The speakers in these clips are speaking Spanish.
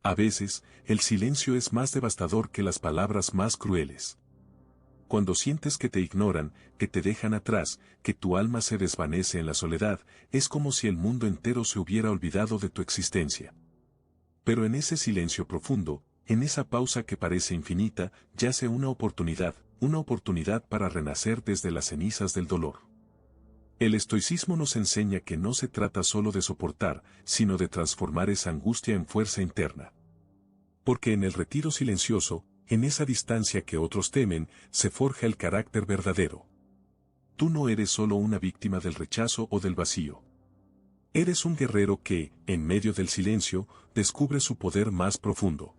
A veces, el silencio es más devastador que las palabras más crueles. Cuando sientes que te ignoran, que te dejan atrás, que tu alma se desvanece en la soledad, es como si el mundo entero se hubiera olvidado de tu existencia. Pero en ese silencio profundo, en esa pausa que parece infinita, yace una oportunidad para renacer desde las cenizas del dolor. El estoicismo nos enseña que no se trata solo de soportar, sino de transformar esa angustia en fuerza interna. Porque en el retiro silencioso, en esa distancia que otros temen, se forja el carácter verdadero. Tú no eres solo una víctima del rechazo o del vacío. Eres un guerrero que, en medio del silencio, descubre su poder más profundo.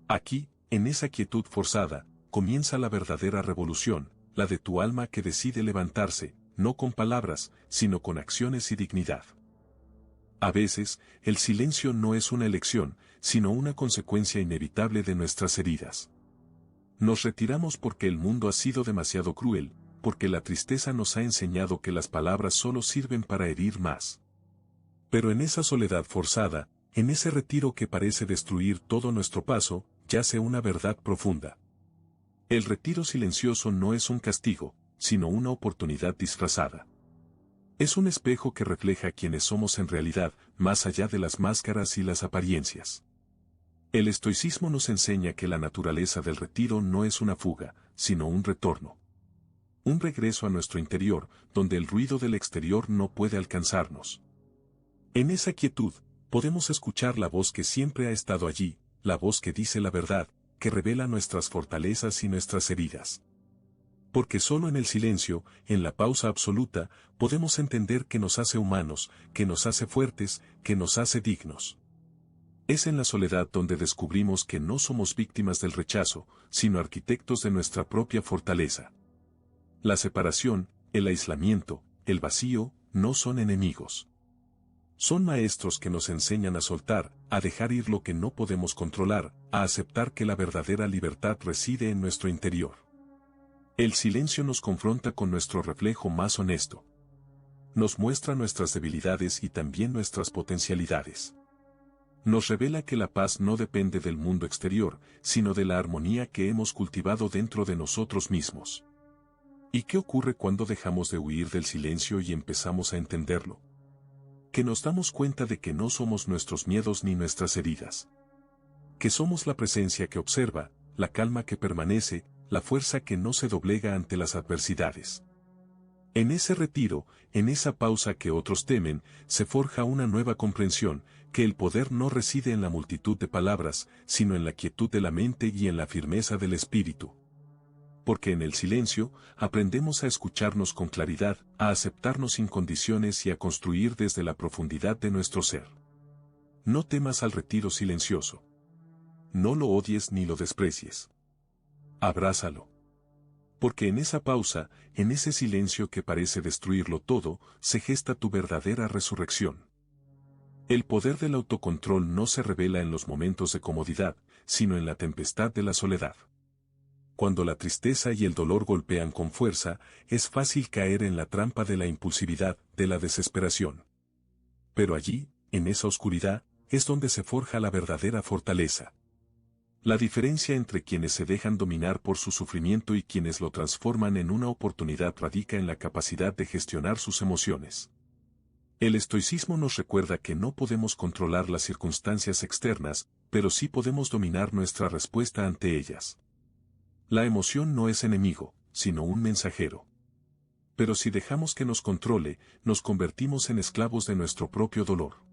Aquí, en esa quietud forzada, comienza la verdadera revolución, la de tu alma que decide levantarse, no con palabras, sino con acciones y dignidad. A veces, el silencio no es una elección, sino una consecuencia inevitable de nuestras heridas. Nos retiramos porque el mundo ha sido demasiado cruel, porque la tristeza nos ha enseñado que las palabras solo sirven para herir más. Pero en esa soledad forzada, en ese retiro que parece destruir todo nuestro paso, yace una verdad profunda. El retiro silencioso no es un castigo, sino una oportunidad disfrazada. Es un espejo que refleja quiénes somos en realidad, más allá de las máscaras y las apariencias. El estoicismo nos enseña que la naturaleza del retiro no es una fuga, sino un retorno. Un regreso a nuestro interior, donde el ruido del exterior no puede alcanzarnos. En esa quietud, podemos escuchar la voz que siempre ha estado allí, la voz que dice la verdad, que revela nuestras fortalezas y nuestras heridas. Porque solo en el silencio, en la pausa absoluta, podemos entender que nos hace humanos, que nos hace fuertes, que nos hace dignos. Es en la soledad donde descubrimos que no somos víctimas del rechazo, sino arquitectos de nuestra propia fortaleza. La separación, el aislamiento, el vacío, no son enemigos. Son maestros que nos enseñan a soltar, a dejar ir lo que no podemos controlar, a aceptar que la verdadera libertad reside en nuestro interior. El silencio nos confronta con nuestro reflejo más honesto. Nos muestra nuestras debilidades y también nuestras potencialidades. Nos revela que la paz no depende del mundo exterior, sino de la armonía que hemos cultivado dentro de nosotros mismos. ¿Y qué ocurre cuando dejamos de huir del silencio y empezamos a entenderlo? Que nos damos cuenta de que no somos nuestros miedos ni nuestras heridas. Que somos la presencia que observa, la calma que permanece, la fuerza que no se doblega ante las adversidades. En ese retiro, en esa pausa que otros temen, se forja una nueva comprensión, que el poder no reside en la multitud de palabras, sino en la quietud de la mente y en la firmeza del espíritu. Porque en el silencio, aprendemos a escucharnos con claridad, a aceptarnos sin condiciones y a construir desde la profundidad de nuestro ser. No temas al retiro silencioso. No lo odies ni lo desprecies. Abrázalo. Porque en esa pausa, en ese silencio que parece destruirlo todo, se gesta tu verdadera resurrección. El poder del autocontrol no se revela en los momentos de comodidad, sino en la tempestad de la soledad. Cuando la tristeza y el dolor golpean con fuerza, es fácil caer en la trampa de la impulsividad, de la desesperación. Pero allí, en esa oscuridad, es donde se forja la verdadera fortaleza. La diferencia entre quienes se dejan dominar por su sufrimiento y quienes lo transforman en una oportunidad radica en la capacidad de gestionar sus emociones. El estoicismo nos recuerda que no podemos controlar las circunstancias externas, pero sí podemos dominar nuestra respuesta ante ellas. La emoción no es enemigo, sino un mensajero. Pero si dejamos que nos controle, nos convertimos en esclavos de nuestro propio dolor.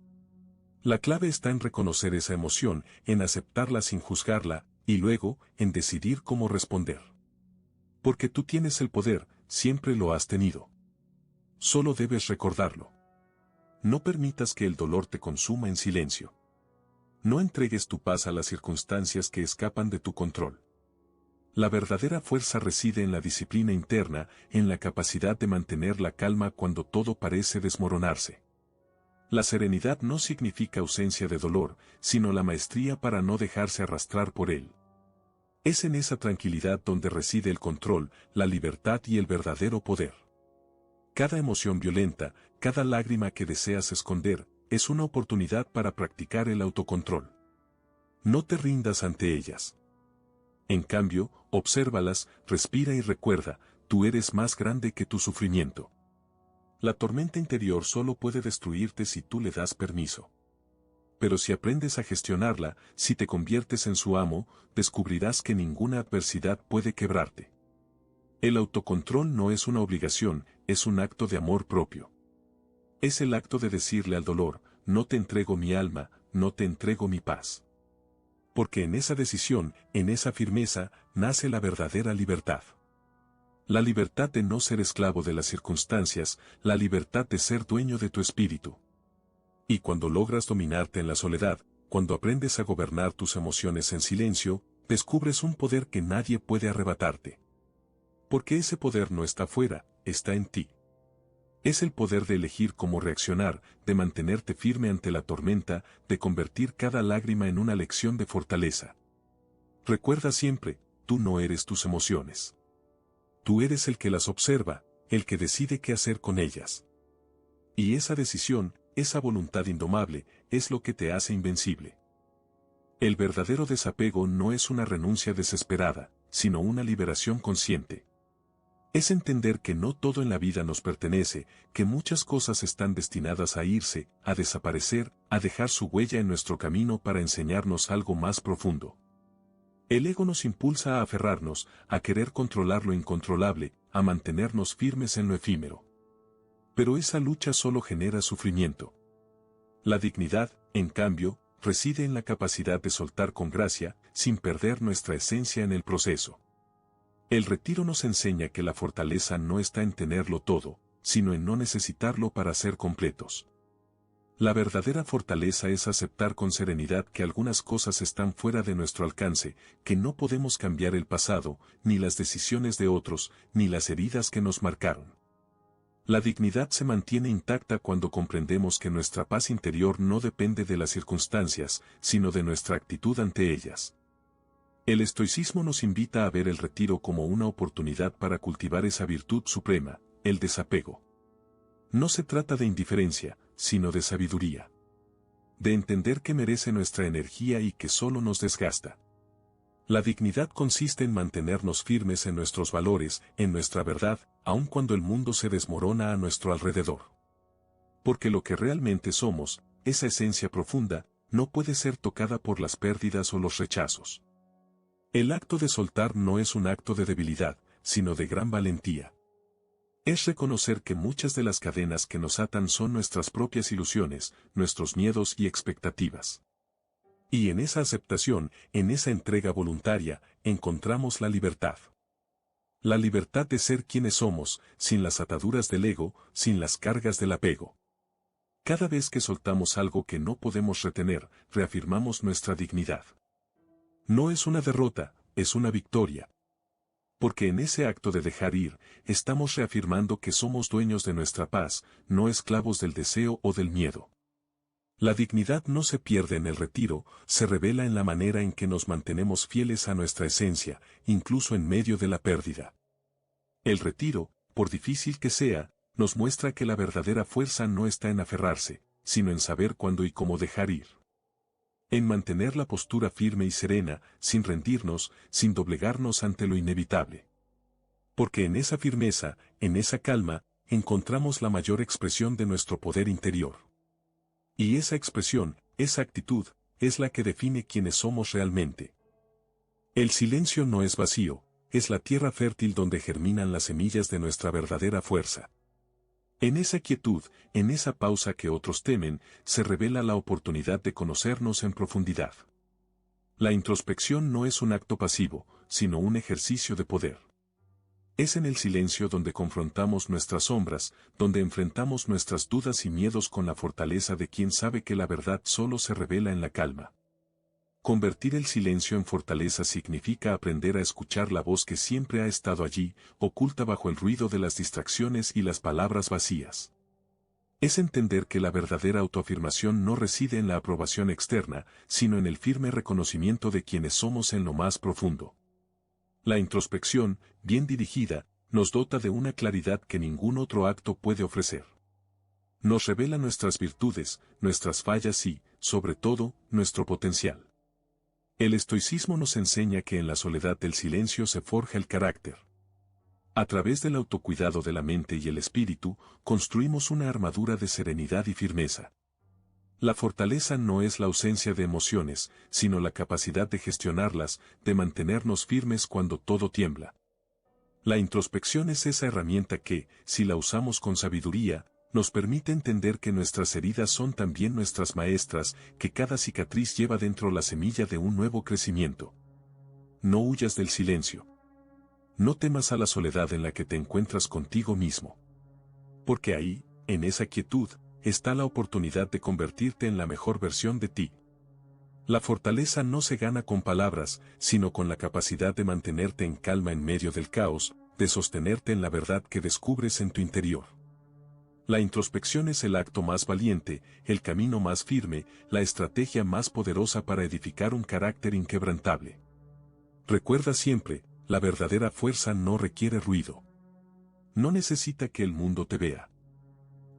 La clave está en reconocer esa emoción, en aceptarla sin juzgarla, y luego, en decidir cómo responder. Porque tú tienes el poder, siempre lo has tenido. Solo debes recordarlo. No permitas que el dolor te consuma en silencio. No entregues tu paz a las circunstancias que escapan de tu control. La verdadera fuerza reside en la disciplina interna, en la capacidad de mantener la calma cuando todo parece desmoronarse. La serenidad no significa ausencia de dolor, sino la maestría para no dejarse arrastrar por él. Es en esa tranquilidad donde reside el control, la libertad y el verdadero poder. Cada emoción violenta, cada lágrima que deseas esconder, es una oportunidad para practicar el autocontrol. No te rindas ante ellas. En cambio, obsérvalas, respira y recuerda, tú eres más grande que tu sufrimiento. La tormenta interior solo puede destruirte si tú le das permiso. Pero si aprendes a gestionarla, si te conviertes en su amo, descubrirás que ninguna adversidad puede quebrarte. El autocontrol no es una obligación, es un acto de amor propio. Es el acto de decirle al dolor, no te entrego mi alma, no te entrego mi paz. Porque en esa decisión, en esa firmeza, nace la verdadera libertad. La libertad de no ser esclavo de las circunstancias, la libertad de ser dueño de tu espíritu. Y cuando logras dominarte en la soledad, cuando aprendes a gobernar tus emociones en silencio, descubres un poder que nadie puede arrebatarte. Porque ese poder no está fuera, está en ti. Es el poder de elegir cómo reaccionar, de mantenerte firme ante la tormenta, de convertir cada lágrima en una lección de fortaleza. Recuerda siempre, tú no eres tus emociones. Tú eres el que las observa, el que decide qué hacer con ellas. Y esa decisión, esa voluntad indomable, es lo que te hace invencible. El verdadero desapego no es una renuncia desesperada, sino una liberación consciente. Es entender que no todo en la vida nos pertenece, que muchas cosas están destinadas a irse, a desaparecer, a dejar su huella en nuestro camino para enseñarnos algo más profundo. El ego nos impulsa a aferrarnos, a querer controlar lo incontrolable, a mantenernos firmes en lo efímero. Pero esa lucha solo genera sufrimiento. La dignidad, en cambio, reside en la capacidad de soltar con gracia, sin perder nuestra esencia en el proceso. El retiro nos enseña que la fortaleza no está en tenerlo todo, sino en no necesitarlo para ser completos. La verdadera fortaleza es aceptar con serenidad que algunas cosas están fuera de nuestro alcance, que no podemos cambiar el pasado, ni las decisiones de otros, ni las heridas que nos marcaron. La dignidad se mantiene intacta cuando comprendemos que nuestra paz interior no depende de las circunstancias, sino de nuestra actitud ante ellas. El estoicismo nos invita a ver el retiro como una oportunidad para cultivar esa virtud suprema, el desapego. No se trata de indiferencia, sino de sabiduría. De entender que merece nuestra energía y que solo nos desgasta. La dignidad consiste en mantenernos firmes en nuestros valores, en nuestra verdad, aun cuando el mundo se desmorona a nuestro alrededor. Porque lo que realmente somos, esa esencia profunda, no puede ser tocada por las pérdidas o los rechazos. El acto de soltar no es un acto de debilidad, sino de gran valentía. Es reconocer que muchas de las cadenas que nos atan son nuestras propias ilusiones, nuestros miedos y expectativas. Y en esa aceptación, en esa entrega voluntaria, encontramos la libertad. La libertad de ser quienes somos, sin las ataduras del ego, sin las cargas del apego. Cada vez que soltamos algo que no podemos retener, reafirmamos nuestra dignidad. No es una derrota, es una victoria. Porque en ese acto de dejar ir, estamos reafirmando que somos dueños de nuestra paz, no esclavos del deseo o del miedo. La dignidad no se pierde en el retiro, se revela en la manera en que nos mantenemos fieles a nuestra esencia, incluso en medio de la pérdida. El retiro, por difícil que sea, nos muestra que la verdadera fuerza no está en aferrarse, sino en saber cuándo y cómo dejar ir. En mantener la postura firme y serena, sin rendirnos, sin doblegarnos ante lo inevitable. Porque en esa firmeza, en esa calma, encontramos la mayor expresión de nuestro poder interior. Y esa expresión, esa actitud, es la que define quiénes somos realmente. El silencio no es vacío, es la tierra fértil donde germinan las semillas de nuestra verdadera fuerza. En esa quietud, en esa pausa que otros temen, se revela la oportunidad de conocernos en profundidad. La introspección no es un acto pasivo, sino un ejercicio de poder. Es en el silencio donde confrontamos nuestras sombras, donde enfrentamos nuestras dudas y miedos con la fortaleza de quien sabe que la verdad solo se revela en la calma. Convertir el silencio en fortaleza significa aprender a escuchar la voz que siempre ha estado allí, oculta bajo el ruido de las distracciones y las palabras vacías. Es entender que la verdadera autoafirmación no reside en la aprobación externa, sino en el firme reconocimiento de quienes somos en lo más profundo. La introspección, bien dirigida, nos dota de una claridad que ningún otro acto puede ofrecer. Nos revela nuestras virtudes, nuestras fallas y, sobre todo, nuestro potencial. El estoicismo nos enseña que en la soledad del silencio se forja el carácter. A través del autocuidado de la mente y el espíritu, construimos una armadura de serenidad y firmeza. La fortaleza no es la ausencia de emociones, sino la capacidad de gestionarlas, de mantenernos firmes cuando todo tiembla. La introspección es esa herramienta que, si la usamos con sabiduría, nos permite entender que nuestras heridas son también nuestras maestras, que cada cicatriz lleva dentro la semilla de un nuevo crecimiento. No huyas del silencio. No temas a la soledad en la que te encuentras contigo mismo. Porque ahí, en esa quietud, está la oportunidad de convertirte en la mejor versión de ti. La fortaleza no se gana con palabras, sino con la capacidad de mantenerte en calma en medio del caos, de sostenerte en la verdad que descubres en tu interior. La introspección es el acto más valiente, el camino más firme, la estrategia más poderosa para edificar un carácter inquebrantable. Recuerda siempre, la verdadera fuerza no requiere ruido. No necesita que el mundo te vea.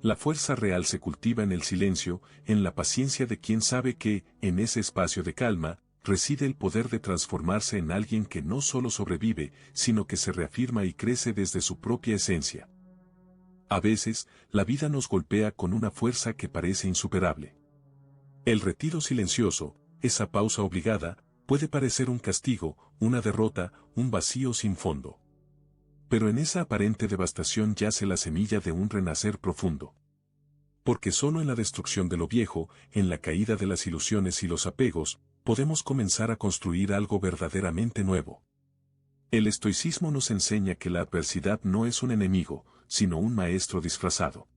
La fuerza real se cultiva en el silencio, en la paciencia de quien sabe que, en ese espacio de calma, reside el poder de transformarse en alguien que no solo sobrevive, sino que se reafirma y crece desde su propia esencia. A veces, la vida nos golpea con una fuerza que parece insuperable. El retiro silencioso, esa pausa obligada, puede parecer un castigo, una derrota, un vacío sin fondo. Pero en esa aparente devastación yace la semilla de un renacer profundo. Porque solo en la destrucción de lo viejo, en la caída de las ilusiones y los apegos, podemos comenzar a construir algo verdaderamente nuevo. El estoicismo nos enseña que la adversidad no es un enemigo, sino un maestro disfrazado.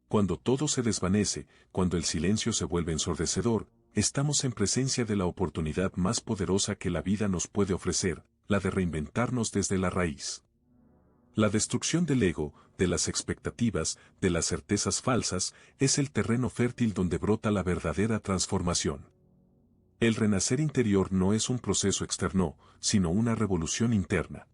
Cuando todo se desvanece, cuando el silencio se vuelve ensordecedor, estamos en presencia de la oportunidad más poderosa que la vida nos puede ofrecer, la de reinventarnos desde la raíz. La destrucción del ego, de las expectativas, de las certezas falsas, es el terreno fértil donde brota la verdadera transformación. El renacer interior no es un proceso externo, sino una revolución interna.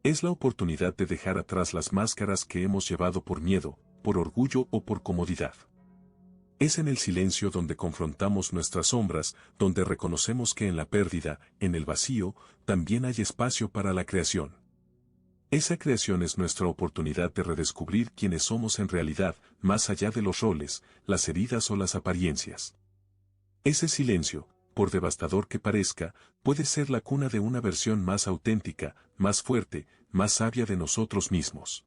Es la oportunidad de dejar atrás las máscaras que hemos llevado por miedo, por orgullo o por comodidad. Es en el silencio donde confrontamos nuestras sombras, donde reconocemos que en la pérdida, en el vacío, también hay espacio para la creación. Esa creación es nuestra oportunidad de redescubrir quiénes somos en realidad, más allá de los roles, las heridas o las apariencias. Ese silencio, por devastador que parezca, puede ser la cuna de una versión más auténtica, más fuerte, más sabia de nosotros mismos.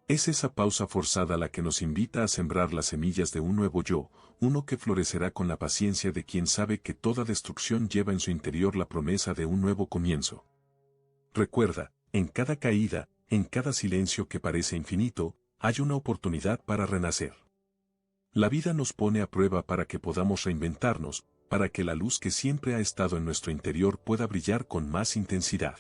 Es esa pausa forzada la que nos invita a sembrar las semillas de un nuevo yo, uno que florecerá con la paciencia de quien sabe que toda destrucción lleva en su interior la promesa de un nuevo comienzo. Recuerda, en cada caída, en cada silencio que parece infinito, hay una oportunidad para renacer. La vida nos pone a prueba para que podamos reinventarnos, para que la luz que siempre ha estado en nuestro interior pueda brillar con más intensidad.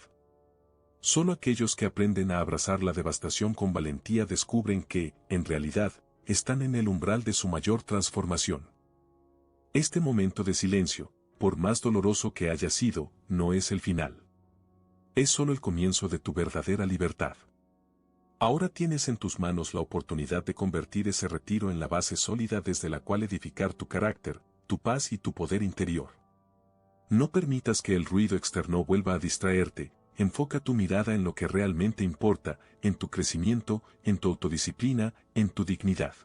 Solo aquellos que aprenden a abrazar la devastación con valentía descubren que, en realidad, están en el umbral de su mayor transformación. Este momento de silencio, por más doloroso que haya sido, no es el final. Es solo el comienzo de tu verdadera libertad. Ahora tienes en tus manos la oportunidad de convertir ese retiro en la base sólida desde la cual edificar tu carácter, tu paz y tu poder interior. No permitas que el ruido externo vuelva a distraerte. Enfoca tu mirada en lo que realmente importa, en tu crecimiento, en tu autodisciplina, en tu dignidad.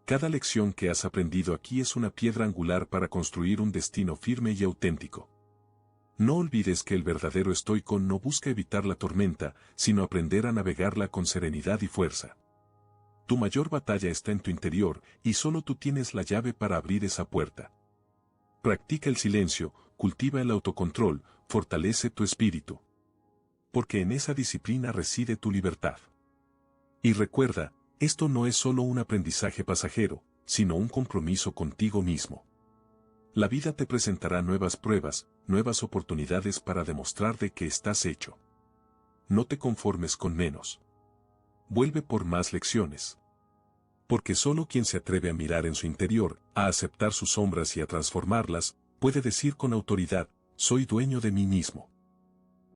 Cada lección que has aprendido aquí es una piedra angular para construir un destino firme y auténtico. No olvides que el verdadero estoico no busca evitar la tormenta, sino aprender a navegarla con serenidad y fuerza. Tu mayor batalla está en tu interior, y solo tú tienes la llave para abrir esa puerta. Practica el silencio, cultiva el autocontrol, fortalece tu espíritu. Porque en esa disciplina reside tu libertad. Y recuerda, esto no es solo un aprendizaje pasajero, sino un compromiso contigo mismo. La vida te presentará nuevas pruebas, nuevas oportunidades para demostrar de que estás hecho. No te conformes con menos. Vuelve por más lecciones. Porque solo quien se atreve a mirar en su interior, a aceptar sus sombras y a transformarlas, puede decir con autoridad, soy dueño de mí mismo.